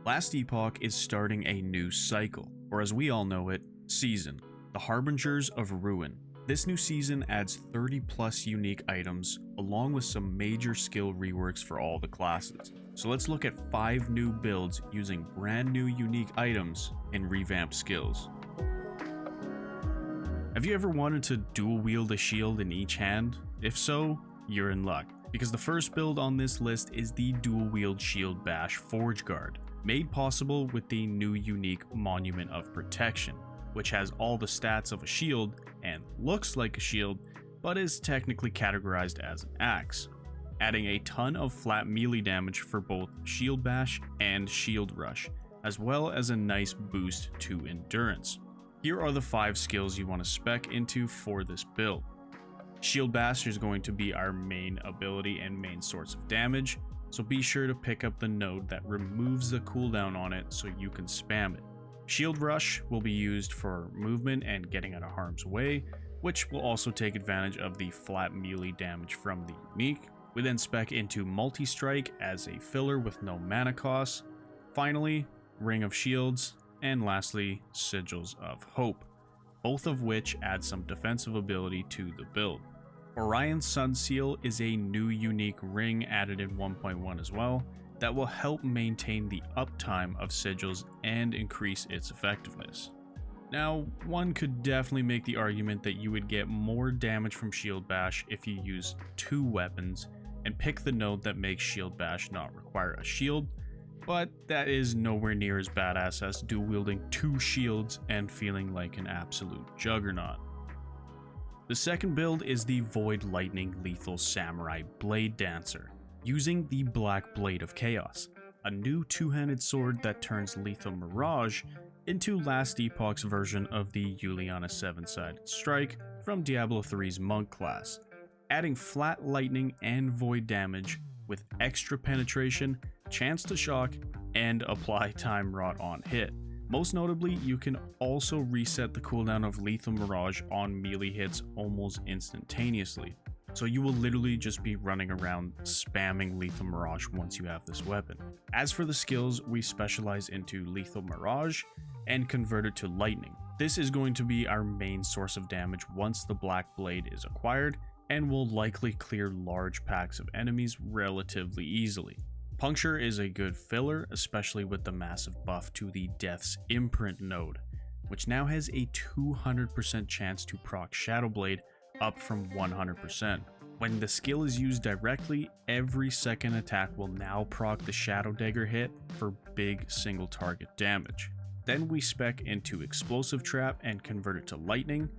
Last Epoch is starting a new cycle, or as we all know it, season, the Harbingers of Ruin. This new season adds 30 plus unique items, along with some major skill reworks for all the classes. So let's look at 5 new builds using brand new unique items and revamped skills. Have you ever wanted to dual wield a shield in each hand? If so, you're in luck, because the first build on this list is the dual wield shield bash Forge Guard, made possible with the new unique Monument of Protection, which has all the stats of a shield and looks like a shield, but is technically categorized as an axe, adding a ton of flat melee damage for both shield bash and shield rush, as well as a nice boost to endurance. Here are the 5 skills you want to spec into for this build. Shield bash is going to be our main ability and main source of damage, so be sure to pick up the node that removes the cooldown on it so you can spam it. Shield Rush will be used for movement and getting out of harm's way, which will also take advantage of the flat melee damage from the unique. We then spec into Multi-Strike as a filler with no mana cost. Finally, Ring of Shields, and lastly, Sigils of Hope, both of which add some defensive ability to the build. Orion's Sun Seal is a new unique ring added in 1.1 as well, that will help maintain the uptime of sigils and increase its effectiveness. Now, one could definitely make the argument that you would get more damage from Shield Bash if you use 2 weapons and pick the node that makes Shield Bash not require a shield, but that is nowhere near as badass as dual wielding 2 shields and feeling like an absolute juggernaut. The second build is the Void Lightning Lethal Samurai Blade Dancer, using the Black Blade of Chaos, a new 2-handed sword that turns Lethal Mirage into Last Epoch's version of the Juliana 7-sided strike from Diablo 3's Monk class, adding flat lightning and void damage with extra penetration, chance to shock, and apply time rot on hit. Most notably, you can also reset the cooldown of Lethal Mirage on melee hits almost instantaneously. So you will literally just be running around spamming Lethal Mirage once you have this weapon. As for the skills, we specialize into Lethal Mirage and convert it to Lightning. This is going to be our main source of damage once the Black Blade is acquired, and will likely clear large packs of enemies relatively easily. Puncture is a good filler, especially with the massive buff to the Death's Imprint node, which now has a 200% chance to proc Shadow Blade, up from 100%. When the skill is used directly, every second attack will now proc the Shadow Dagger hit for big single target damage. Then we spec into Explosive Trap and convert it to Lightning.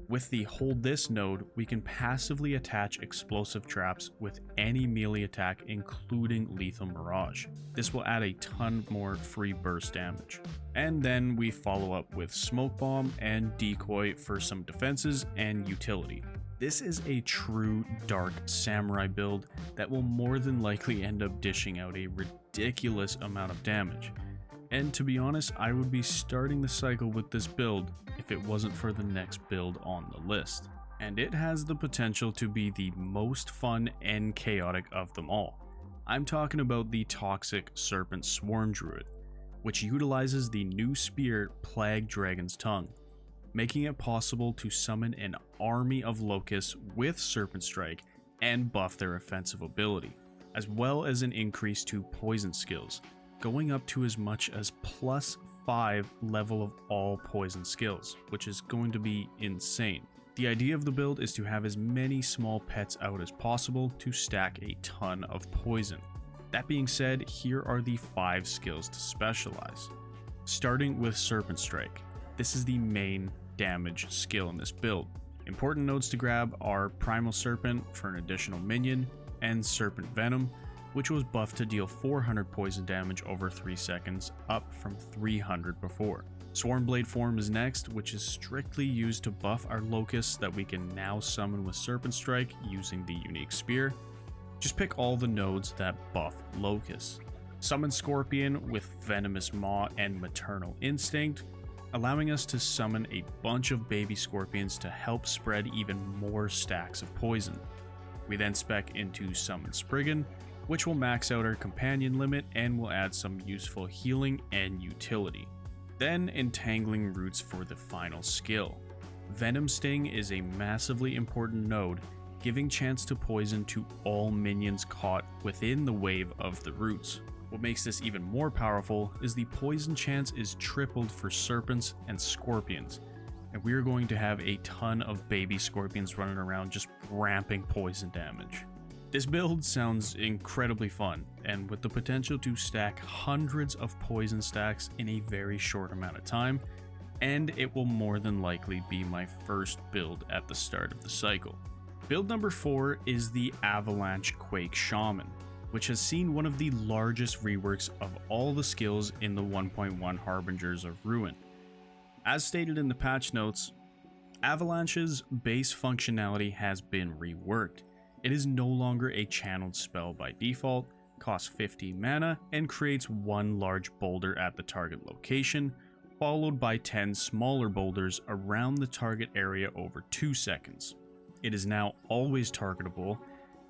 With the Hold This node, we can passively attach explosive traps with any melee attack, including Lethal Mirage. This will add a ton more free burst damage. And then we follow up with Smoke Bomb and Decoy for some defenses and utility. This is a true dark samurai build that will more than likely end up dishing out a ridiculous amount of damage. And to be honest, I would be starting the cycle with this build if it wasn't for the next build on the list. And it has the potential to be the most fun and chaotic of them all. I'm talking about the toxic Serpent Swarm Druid, which utilizes the new spear Plague Dragon's Tongue, making it possible to summon an army of locusts with Serpent Strike and buff their offensive ability, as well as an increase to poison skills, going up to as much as +5 level of all poison skills, which is going to be insane. The idea of the build is to have as many small pets out as possible to stack a ton of poison. That being said, here are the 5 skills to specialize. Starting with Serpent Strike. This is the main damage skill in this build. Important nodes to grab are Primal Serpent for an additional minion, and Serpent Venom, which was buffed to deal 400 poison damage over 3 seconds, up from 300 before. Swarmblade form is next, which is strictly used to buff our locusts that we can now summon with Serpent Strike using the unique spear. Just pick all the nodes that buff locusts. Summon Scorpion with Venomous Maw and Maternal Instinct, allowing us to summon a bunch of baby scorpions to help spread even more stacks of poison. We then spec into Summon Spriggan, which will max out our companion limit and will add some useful healing and utility. Then entangling roots for the final skill. Venom Sting is a massively important node, giving chance to poison to all minions caught within the wave of the roots. What makes this even more powerful is the poison chance is tripled for serpents and scorpions, and we are going to have a ton of baby scorpions running around just ramping poison damage. This build sounds incredibly fun, and with the potential to stack hundreds of poison stacks in a very short amount of time, and it will more than likely be my first build at the start of the cycle. Build number 4 is the Avalanche Quake Shaman, which has seen one of the largest reworks of all the skills in the 1.1 Harbingers of Ruin. As stated in the patch notes, Avalanche's base functionality has been reworked. It is no longer a channeled spell by default, costs 50 mana, and creates one large boulder at the target location, followed by 10 smaller boulders around the target area over 2 seconds. It is now always targetable,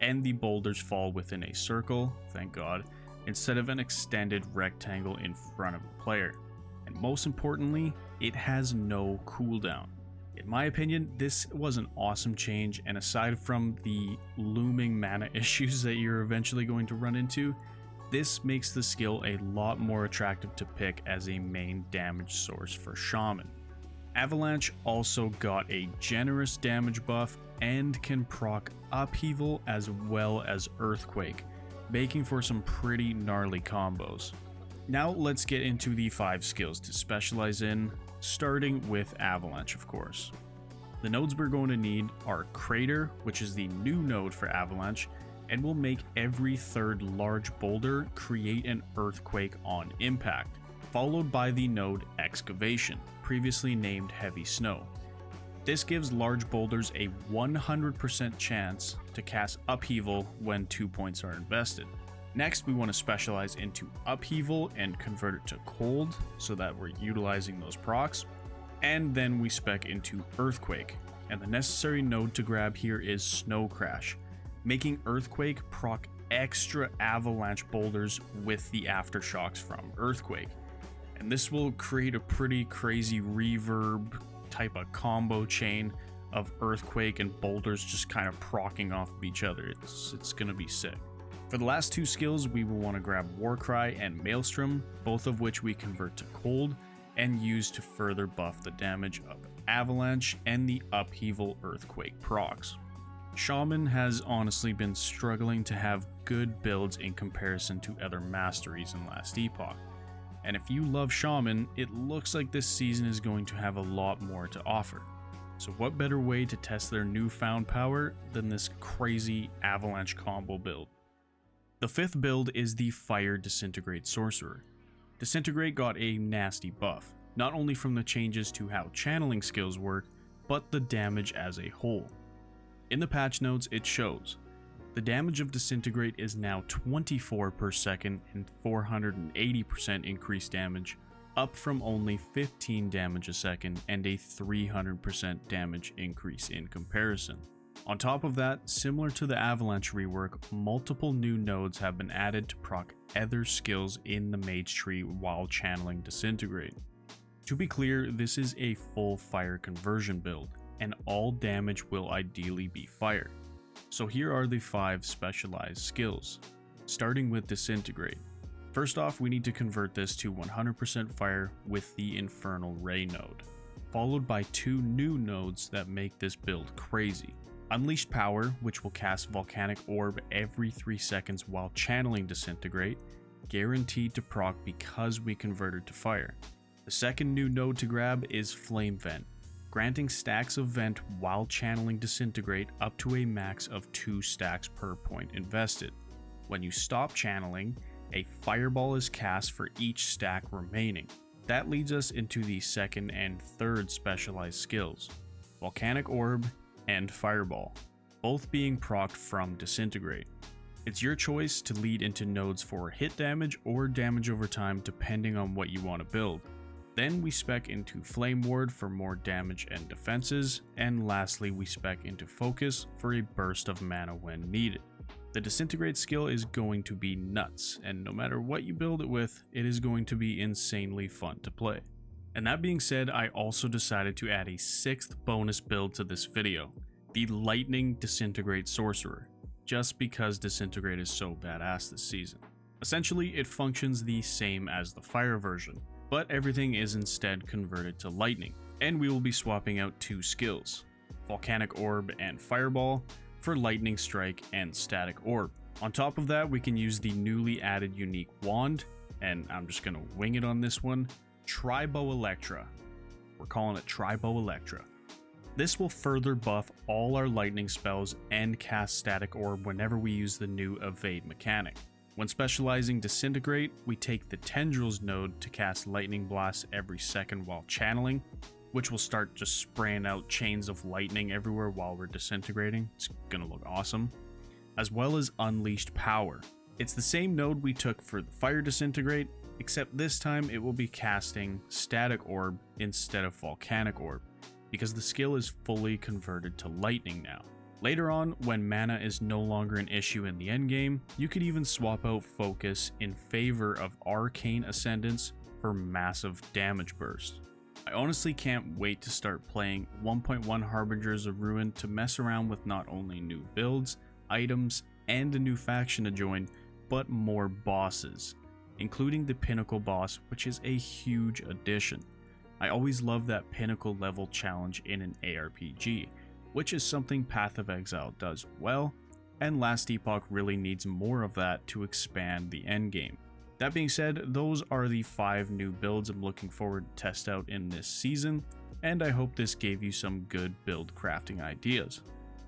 and the boulders fall within a circle, thank God, instead of an extended rectangle in front of the player. And most importantly, it has no cooldown. In my opinion, this was an awesome change, and aside from the looming mana issues that you're eventually going to run into, this makes the skill a lot more attractive to pick as a main damage source for Shaman. Avalanche also got a generous damage buff and can proc Upheaval as well as Earthquake, making for some pretty gnarly combos. Now let's get into the 5 skills to specialize in, starting with Avalanche of course. The nodes we're going to need are Crater, which is the new node for Avalanche, and will make every third large boulder create an earthquake on impact, followed by the node Excavation, previously named Heavy Snow. This gives large boulders a 100% chance to cast Upheaval when 2 points are invested. Next, we want to specialize into Upheaval and convert it to Cold so that we're utilizing those procs. And then we spec into Earthquake, and the necessary node to grab here is Snow Crash, making Earthquake proc extra avalanche boulders with the aftershocks from Earthquake. And this will create a pretty crazy reverb type of combo chain of Earthquake and boulders just kind of procking off of each other. It's gonna be sick. For the last 2 skills, we will want to grab Warcry and Maelstrom, both of which we convert to Cold and use to further buff the damage of Avalanche and the Upheaval Earthquake procs. Shaman has honestly been struggling to have good builds in comparison to other masteries in Last Epoch. And if you love Shaman, it looks like this season is going to have a lot more to offer. So what better way to test their newfound power than this crazy Avalanche combo build? The 5th build is the Fire Disintegrate Sorcerer. Disintegrate got a nasty buff, not only from the changes to how channeling skills work, but the damage as a whole. In the patch notes it shows, the damage of Disintegrate is now 24 per second and 480% increased damage, up from only 15 damage a second and a 300% damage increase in comparison. On top of that, similar to the Avalanche rework, multiple new nodes have been added to proc other skills in the mage tree while channeling Disintegrate. To be clear, this is a full fire conversion build, and all damage will ideally be fire. So here are the 5 specialized skills, starting with Disintegrate. First off, we need to convert this to 100% fire with the Infernal Ray node, followed by 2 new nodes that make this build crazy. Unleashed Power, which will cast Volcanic Orb every 3 seconds while channeling Disintegrate, guaranteed to proc because we converted to fire. The second new node to grab is Flame Vent, granting stacks of vent while channeling Disintegrate up to a max of 2 stacks per point invested. When you stop channeling, a fireball is cast for each stack remaining. That leads us into the second and third specialized skills, Volcanic Orb and Fireball, both being procced from Disintegrate. It's your choice to lead into nodes for hit damage or damage over time depending on what you want to build. Then we spec into Flame Ward for more damage and defenses, and lastly we spec into Focus for a burst of mana when needed. The Disintegrate skill is going to be nuts, and no matter what you build it with, it is going to be insanely fun to play. And that being said, I also decided to add a 6th bonus build to this video, the Lightning Disintegrate Sorcerer, just because Disintegrate is so badass this season. Essentially, it functions the same as the fire version, but everything is instead converted to lightning, and we will be swapping out 2 skills, Volcanic Orb and Fireball, for Lightning Strike and Static Orb. On top of that, we can use the newly added unique wand, and I'm just gonna wing it on this one, Tribo Electra. We're calling it Tribo Electra. This will further buff all our lightning spells and cast Static Orb whenever we use the new Evade mechanic. When specializing Disintegrate, we take the Tendrils node to cast Lightning Blast every second while channeling, which will start just spraying out chains of lightning everywhere while we're disintegrating. It's gonna look awesome. As well as Unleashed Power. It's the same node we took for the Fire Disintegrate, except this time it will be casting Static Orb instead of Volcanic Orb, because the skill is fully converted to lightning now. Later on, when mana is no longer an issue in the endgame, you could even swap out Focus in favor of Arcane Ascendance for massive damage burst. I honestly can't wait to start playing 1.1 Harbingers of Ruin to mess around with not only new builds, items, and a new faction to join, but more bosses, including the Pinnacle boss, which is a huge addition. I always love that Pinnacle level challenge in an ARPG, which is something Path of Exile does well, and Last Epoch really needs more of that to expand the endgame. That being said, those are the 5 new builds I'm looking forward to test out in this season, and I hope this gave you some good build crafting ideas.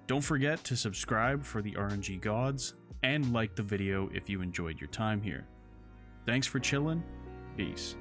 Don't forget to subscribe for the RNG gods, and like the video if you enjoyed your time here. Thanks for chilling, peace.